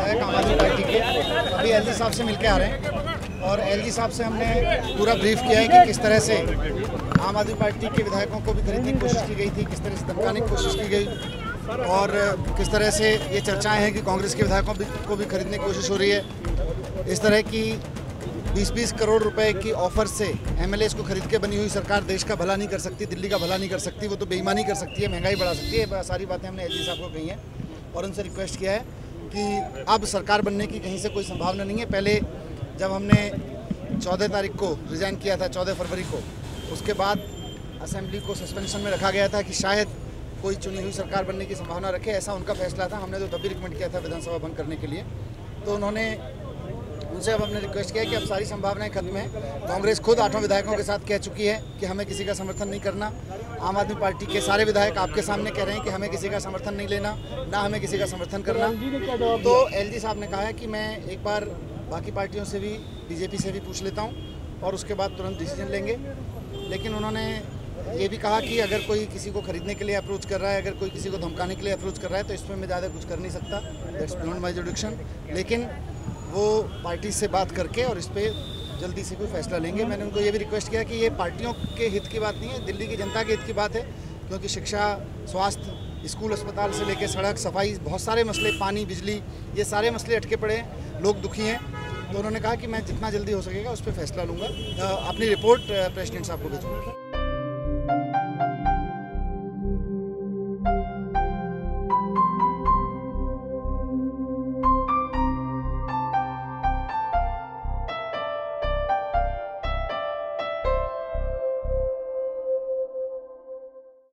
विधायक आम आदमी पार्टी के अभी एलजी साहब से मिलकर आ रहे हैं और एलजी साहब से हमने पूरा ब्रीफ किया है कि किस तरह से आम आदमी पार्टी के विधायकों को भी खरीदने की कोशिश की गई थी, किस तरह से धमकाने की कोशिश की गई और किस तरह से ये चर्चाएं हैं कि कांग्रेस के विधायकों को भी खरीदने की कोशिश हो रही है। इस तरह की 20-20 करोड़ रुपए की ऑफर से एमएलए को खरीद के बनी हुई सरकार देश का भला नहीं कर सकती, दिल्ली का भला नहीं कर सकती, वो तो बेईमानी कर सकती है, महंगाई बढ़ा सकती है। सारी बातें हमने एलजी साहब को कही हैं और उनसे रिक्वेस्ट किया है कि अब सरकार बनने की कहीं से कोई संभावना नहीं है। पहले जब हमने 14 तारीख को रिज़ाइन किया था, 14 फरवरी को, उसके बाद असेंबली को सस्पेंशन में रखा गया था कि शायद कोई चुनी हुई सरकार बनने की संभावना रखे, ऐसा उनका फैसला था। हमने तो तब भी रिकमेंड किया था विधानसभा बंद करने के लिए, तो उनसे अब हमने रिक्वेस्ट किया कि अब सारी संभावनाएं खत्म है। कांग्रेस खुद 8 विधायकों के साथ कह चुकी है कि हमें किसी का समर्थन नहीं करना। आम आदमी पार्टी के सारे विधायक आपके सामने कह रहे हैं कि हमें किसी का समर्थन नहीं लेना, ना हमें किसी का समर्थन करना। तो एलजी साहब ने कहा है कि मैं एक बार बाकी पार्टियों से भी, बीजेपी से भी पूछ लेता हूँ और उसके बाद तुरंत डिसीजन लेंगे। लेकिन उन्होंने ये भी कहा कि अगर कोई किसी को खरीदने के लिए अप्रोच कर रहा है, अगर कोई किसी को धमकाने के लिए अप्रोच कर रहा है, तो इसमें मैं ज़्यादा कुछ कर नहीं सकता, दैट्स बियॉन्ड माय जुडिक्शन। लेकिन वो पार्टी से बात करके और इस पर जल्दी से कोई फैसला लेंगे। मैंने उनको ये भी रिक्वेस्ट किया कि ये पार्टियों के हित की बात नहीं है, दिल्ली की जनता के हित की बात है, क्योंकि शिक्षा, स्वास्थ्य, स्कूल, अस्पताल से लेकर सड़क, सफाई, बहुत सारे मसले, पानी, बिजली, ये सारे मसले अटके पड़े हैं, लोग दुखी हैं। तो उन्होंने कहा कि मैं जितना जल्दी हो सकेगा उस पर फैसला लूँगा, अपनी रिपोर्ट प्रेसिडेंट साहब को भेजूँगा।